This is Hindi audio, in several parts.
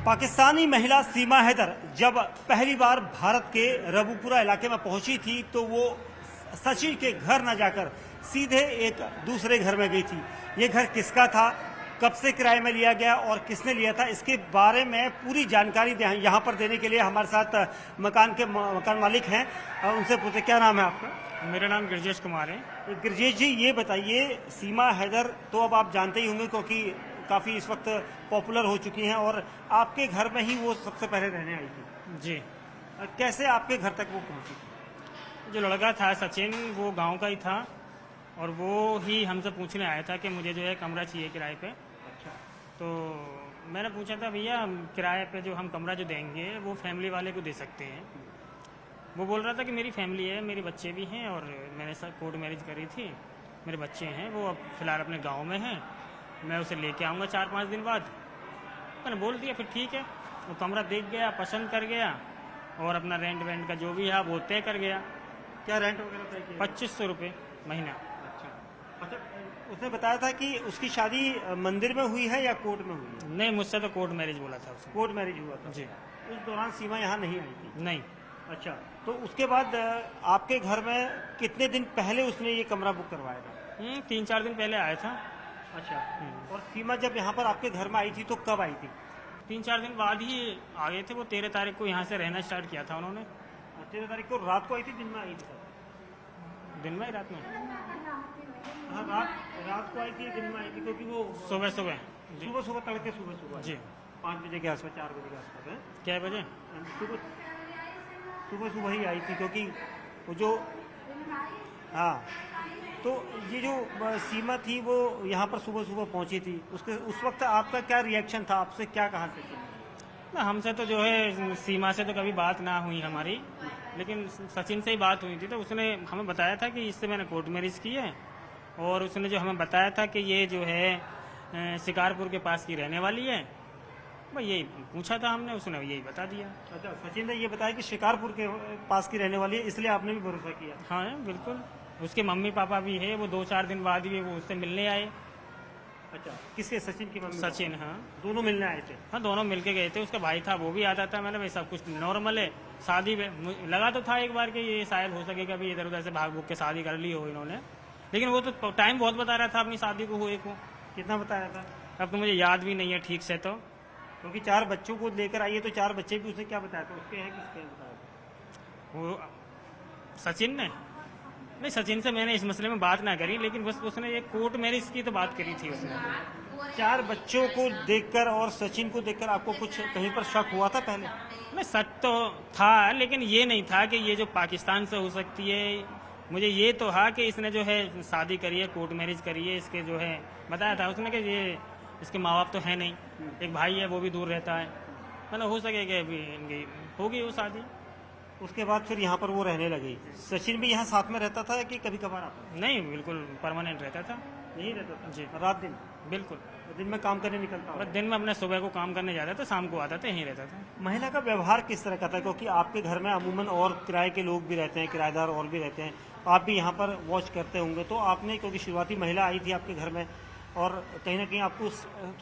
पाकिस्तानी महिला सीमा हैदर जब पहली बार भारत के रबूपुरा इलाके में पहुंची थी तो वो सचिन के घर न जाकर सीधे एक दूसरे घर में गई थी। ये घर किसका था, कब से किराए में लिया गया और किसने लिया था, इसके बारे में पूरी जानकारी यहाँ पर देने के लिए हमारे साथ मकान मालिक हैं। उनसे पूछे, क्या नाम है आपका? मेरा नाम गिरजेश कुमार है। गिरजेश जी, ये बताइए, सीमा हैदर तो अब आप जानते ही होंगे क्योंकि काफ़ी इस वक्त पॉपुलर हो चुकी हैं और आपके घर में ही वो सबसे पहले रहने आई थी। जी। कैसे आपके घर तक वो पहुंची? जो लड़का था सचिन, वो गांव का ही था और वो ही हमसे पूछने आया था कि मुझे जो है कमरा चाहिए किराए पे। अच्छा। तो मैंने पूछा था, भैया किराए पे जो हम कमरा जो देंगे वो फैमिली वाले को दे सकते हैं। वो बोल रहा था कि मेरी फैमिली है, मेरे बच्चे भी हैं और मैंने कोर्ट मैरिज करी थी, मेरे बच्चे हैं, वो अब फिलहाल अपने गाँव में हैं, मैं उसे लेके आऊँगा 4-5 दिन बाद। मैंने बोल दिया फिर ठीक है। वो कमरा देख गया, पसंद कर गया और अपना रेंट वेंट का जो भी है वो तय कर गया। क्या रेंट वगैरह तय किया? 2500 रुपये महीना। अच्छा, उसने बताया था कि उसकी शादी मंदिर में हुई है या कोर्ट में हुई है? नहीं, मुझसे तो कोर्ट मैरिज बोला था उसने। कोर्ट मैरिज हुआ था जी। उस दौरान सीमा यहाँ नहीं आई थी? नहीं। अच्छा, तो उसके बाद आपके घर में कितने दिन पहले उसने ये कमरा बुक करवाया था? 3-4 दिन पहले आया था। अच्छा। और सीमा जब यहाँ पर आपके घर में आई थी तो कब आई थी? 3-4 दिन बाद ही आ गए थे। वो 13 तारीख को यहाँ से रहना स्टार्ट किया था उन्होंने। 13 तारीख को रात को आई थी, दिन में आई थी? दिन में ही, रात में? हाँ, रात को आई थी, दिन में आई थी, क्योंकि वो सुबह तड़के सुबह जी 5 बजे के आसपास, 4 बजे के आसपास है। क्या बजे? सुबह ही आई थी, क्योंकि वो जो, हाँ, तो ये जो सीमा थी वो यहाँ पर सुबह पहुँची थी। उस वक्त आपका क्या रिएक्शन था? आपसे क्या कहा सचिन? ना, हमसे तो जो है सीमा से तो कभी बात ना हुई हमारी, लेकिन सचिन से ही बात हुई थी। तो उसने हमें बताया था कि इससे मैंने कोर्ट मैरिज की है और उसने जो हमें बताया था कि ये जो है शिकारपुर के पास की रहने वाली है। भाई यही पूछा था हमने, उसने यही बता दिया। अच्छा, सचिन ने ये बताया कि शिकारपुर के पास की रहने वाली है, इसलिए आपने भी भरोसा किया? हाँ बिल्कुल। उसके मम्मी पापा भी है, वो 2-4 दिन बाद ही वो उससे मिलने आए। अच्छा, किसके? सचिन की मम्मी? सचिन, हाँ। दोनों मिलने आए थे? हाँ, दोनों मिलके गए थे। उसका भाई था, वो भी आता था। मैंने भाई सब कुछ नॉर्मल है। शादी में लगा तो था एक बार कि ये शायद हो सके कभी इधर उधर से भाग भूग के शादी कर ली हो इन्होंने, लेकिन वो तो टाइम बहुत बता रहा था अपनी शादी को हुए को। कितना बताया था? अब तो मुझे याद भी नहीं है ठीक से, तो क्योंकि 4 बच्चों को लेकर आई है तो 4 बच्चे भी उसने क्या बताया था? उसके हैं किसके बताया था? वो सचिन ने, नहीं, सचिन से मैंने इस मसले में बात ना करी, लेकिन बस उसने ये कोर्ट मैरिज की तो बात करी थी उसने। 4 बच्चों को देखकर और सचिन को देखकर आपको कुछ कहीं पर शक हुआ था पहले? नहीं, शक तो था, लेकिन ये नहीं था कि ये जो पाकिस्तान से हो सकती है। मुझे ये तो था कि इसने जो है शादी करी है, कोर्ट मैरिज करी है, इसके जो है बताया था उसने कि ये इसके माँ बाप तो है नहीं, एक भाई है वो भी दूर रहता है। मैंने हो सके कि इनकी होगी वो शादी। उसके बाद फिर यहाँ पर वो रहने लगी। सचिन भी यहाँ साथ में रहता था कि कभी कभार आता? नहीं, बिल्कुल परमानेंट रहता था। यही रहता था जी। रात दिन? बिल्कुल। दिन में काम करने निकलता बस दिन में अपने सुबह को काम करने जाता था, शाम को आता था, यहीं रहता था। महिला का व्यवहार किस तरह का था? क्योंकि आपके घर में अमूमन और किराए के लोग भी रहते हैं, किराएदार और भी रहते हैं, आप भी यहाँ पर वॉच करते होंगे, तो आपने, क्योंकि शुरुआती महिला आई थी आपके घर में और कहीं ना कहीं आपको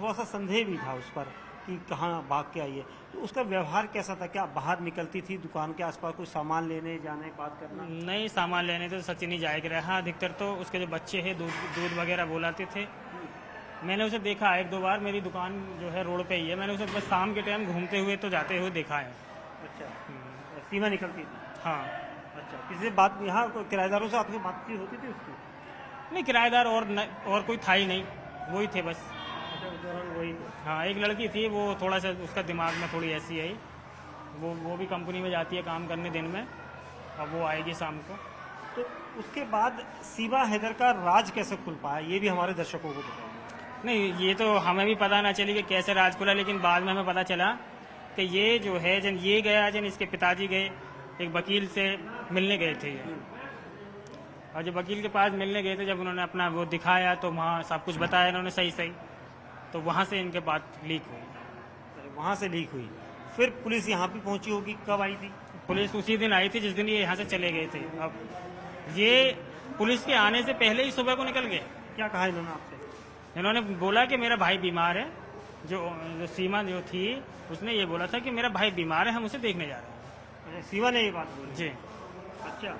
थोड़ा सा संदेह भी था उस पर कि कहाँ भाग के आई है, तो उसका व्यवहार कैसा था? क्या बाहर निकलती थी दुकान के आसपास कोई सामान लेने जाने, बात करना? नहीं, सामान लेने तो सचिन ही जाया करा। हाँ, अधिकतर तो उसके जो बच्चे हैं दूध वगैरह बुलाते थे। मैंने उसे देखा 1-2 बार, मेरी दुकान जो है रोड पे ही है, मैंने उसे बस शाम के टाइम घूमते हुए तो जाते हुए देखा है। अच्छा, सीमा निकलती थी? हाँ। अच्छा, किसी से बात, यहाँ किराएदारों से आपकी बातचीत होती थी उसकी? नहीं, किराएदार और कोई था ही नहीं, वही थे बस। अच्छा, उस दौरान वही थे? हाँ, एक लड़की थी, वो थोड़ा सा उसका दिमाग में थोड़ी ऐसी है, वो भी कंपनी में जाती है काम करने दिन में, अब वो आएगी शाम को। तो उसके बाद सीमा हैदर का राज कैसे खुल पाया, ये भी हमारे दर्शकों को बताइए। नहीं, ये तो हमें भी पता ना चली कि कैसे राज खुला, लेकिन बाद में हमें पता चला कि ये जो है जब ये गया, जब इसके पिताजी गए एक वकील से मिलने गए थे ये, और जब वकील के पास मिलने गए थे, जब उन्होंने अपना वो दिखाया तो वहाँ सब कुछ बताया इन्होंने सही, तो वहाँ से इनके बात लीक हुई। वहाँ से लीक हुई, फिर पुलिस यहाँ भी पहुँची होगी? कब आई थी पुलिस? उसी दिन आई थी जिस दिन ये यहाँ से चले गए थे। अब ये पुलिस के आने से पहले ही सुबह को निकल गए। क्या कहा इन्होंने आपसे? इन्होंने बोला कि मेरा भाई बीमार है जो जो सीमा जो थी उसने ये बोला था कि मेरा भाई बीमार है, हम उसे देखने जा रहे हैं। सीमा ने ये बात बोली? जी। अच्छा,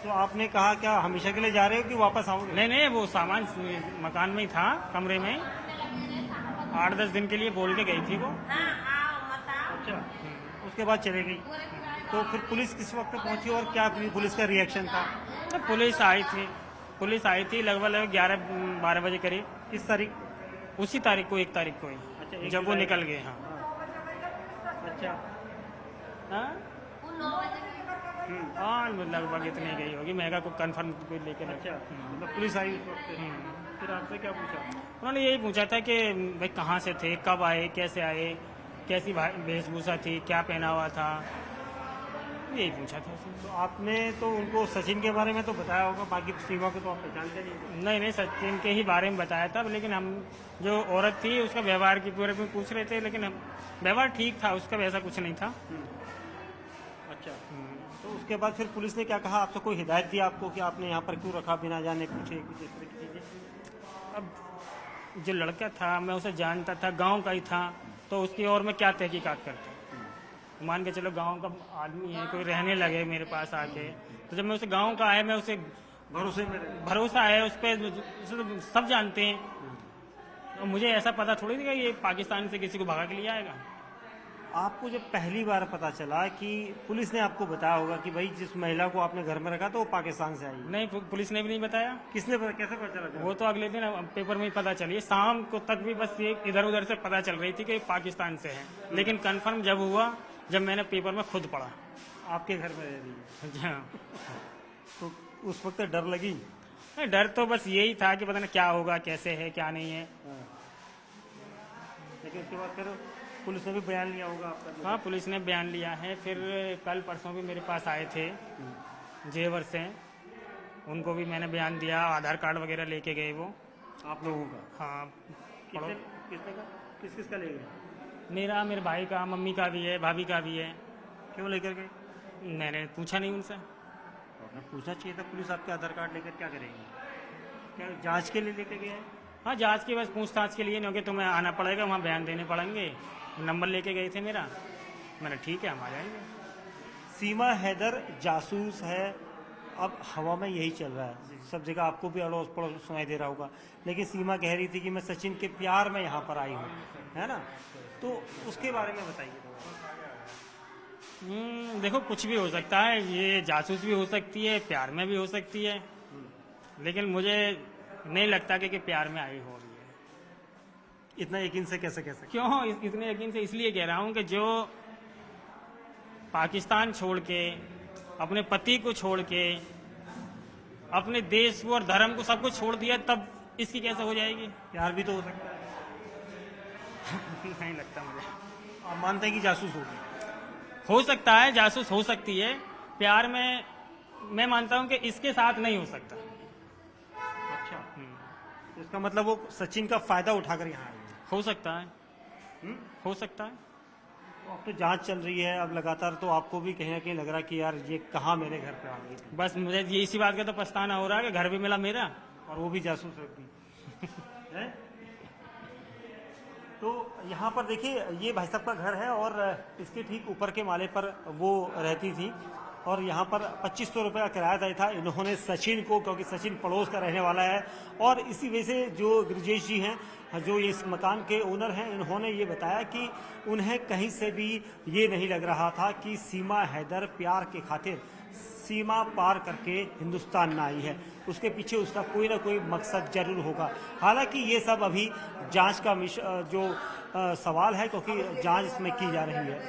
तो आपने कहा क्या हमेशा के लिए जा रहे हो कि वापस आओगे? नहीं नहीं, वो सामान मकान में ही था, कमरे में 8-10 दिन के लिए बोल के गई थी वो। अच्छा, उसके बाद चले गई। तो फिर पुलिस किस वक्त पहुंची और क्या पुलिस का रिएक्शन था? तो पुलिस आई थी लगभग 11-12 बजे करीब। किस तारीख? उसी तारीख को, 1 तारीख को ही, अच्छा, 1 जब वो जुलाई। निकल गए। हाँ। अच्छा। हाँ हाँ, लगभग इतनी गई होगी, महंगा को कंफर्म कोई लेके नहीं। अच्छा, मतलब पुलिस आई उस वक्त। फिर आपसे क्या पूछा? उन्होंने यही पूछा था कि भाई कहाँ से थे, कब आए, कैसे आए, कैसी वेशभूषा थी, क्या पहना हुआ था, यही पूछा था उसने। तो आपने तो उनको सचिन के बारे में तो बताया होगा, बाकी सीमा को तो आप पहचानते नहीं? नहीं नहीं, सचिन के ही बारे में बताया था, लेकिन हम जो औरत थी उसका व्यवहार की पूरे में पूछ रहे थे, लेकिन व्यवहार ठीक था उसका, वैसा कुछ नहीं था। अच्छा, तो उसके बाद फिर पुलिस ने क्या कहा? आपसे कोई हिदायत दी आपको कि आपने यहाँ पर क्यों रखा बिना जाने पूछे, कुछ इस तरह की चीजें? अब जो लड़का था मैं उसे जानता था, गांव का ही था, तो उसकी और मैं क्या तहकीकात करता। मान के चलो गांव का आदमी है, कोई रहने लगे मेरे पास आके, तो जब मैं उसे गांव का आया, मैं उसे भरोसा है उस पर, तो सब जानते हैं। तो मुझे ऐसा पता थोड़ी थी कि ये पाकिस्तान से किसी को भगा के लिए आएगा। आपको जब पहली बार पता चला कि पुलिस ने आपको बताया होगा कि भाई जिस महिला को आपने घर में रखा तो वो पाकिस्तान से आई? नहीं, पुलिस ने भी नहीं बताया। किसने कैसे पता चला? वो तो अगले दिन पेपर में ही पता चली, शाम को तक भी बस ये इधर उधर से पता चल रही थी कि पाकिस्तान से है, लेकिन कंफर्म जब हुआ, जब मैंने पेपर में खुद पढ़ा। आपके घर में रह रही है? हाँ। तो उस वक्त डर लगी? नहीं, डर तो बस यही था कि पता नहीं क्या होगा, कैसे है, क्या नहीं है। लेकिन उसके बाद फिर पुलिस ने भी बयान लिया होगा आपका? हाँ, पुलिस ने बयान लिया है। फिर कल परसों भी मेरे पास आए थे जेवर से, उनको भी मैंने बयान दिया, आधार कार्ड वगैरह लेके गए वो। आप लोगों का? हाँ। किसने का? किस का ले गए? मेरा, मेरे भाई का, मम्मी का भी है, भाभी का भी है। क्यों लेकर गए? मैंने पूछा नहीं उनसे। पूछना चाहिए था। पुलिस आपके आधार कार्ड लेकर क्या करेगी? क्या जांच के लिए लेके गए? हाँ, जांच की बस पूछताछ के लिए, नहीं कि तुम्हें आना पड़ेगा, वहाँ बयान देने पड़ेंगे। नंबर लेके गए थे मेरा, मैंने ठीक है हम आ जाएंगे। सीमा हैदर जासूस है, अब हवा में यही चल रहा है, सब जगह आपको भी अड़ोस पड़ोस सुनाई दे रहा होगा, लेकिन सीमा कह रही थी कि मैं सचिन के प्यार में यहाँ पर आई हूँ, है ना? तो उसके बारे में बताइए। देखो, कुछ भी हो सकता है, ये जासूस भी हो सकती है, प्यार में भी हो सकती है, लेकिन मुझे नहीं लगता कि प्यार में आई हो रही है। इतना यकीन से कैसे कह सकते? क्यों इतने यकीन से? इसलिए कह रहा हूं कि जो पाकिस्तान छोड़ के, अपने पति को छोड़ के, अपने देश को और धर्म को सब कुछ छोड़ दिया, तब इसकी कैसे हो जाएगी? प्यार भी तो हो सकता है। नहीं लगता मुझे। आप मानते हैं कि जासूस होगी? हो सकता है, जासूस हो सकती है। प्यार में मैं मानता हूं कि इसके साथ नहीं हो सकता। अच्छा, तो इसका मतलब वो सचिन का फायदा उठाकर यहाँ आई है? हो सकता है। हो सकता है। तो अब तो जांच चल रही है, अब लगातार, तो आपको भी कहीं ना कहीं लग रहा है कि यार ये कहाँ मेरे घर पे आ गई थी? बस मुझे ये इसी बात का तो पछताना हो रहा है कि घर भी मिला मेरा, और वो भी जासूस व्यक्ति है। तो यहाँ पर देखिए, ये भाई साहब का घर है और इसके ठीक ऊपर के माले पर वो रहती थी, और यहाँ पर 2500 रुपये का किराया तय था। इन्होंने सचिन को, क्योंकि सचिन पड़ोस का रहने वाला है, और इसी वजह से जो ब्रिजेश जी हैं, जो इस मकान के ओनर हैं, इन्होंने ये बताया कि उन्हें कहीं से भी ये नहीं लग रहा था कि सीमा हैदर प्यार के खातिर सीमा पार करके हिंदुस्तान में आई है। उसके पीछे उसका कोई ना कोई मकसद जरूर होगा। हालांकि ये सब अभी जांच का जो सवाल है, क्योंकि जांच इसमें की जा रही है।